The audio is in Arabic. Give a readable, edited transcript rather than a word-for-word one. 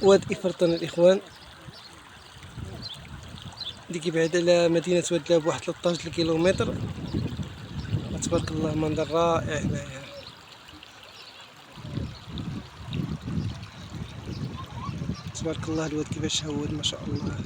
واد إفرطن الإخوان اللي كيبعد على مدينة واد لاب بواحد 13 كيلومتر. تبارك الله منظر رائع هنايا. تبارك الله الواد كيفاش هود ما شاء الله.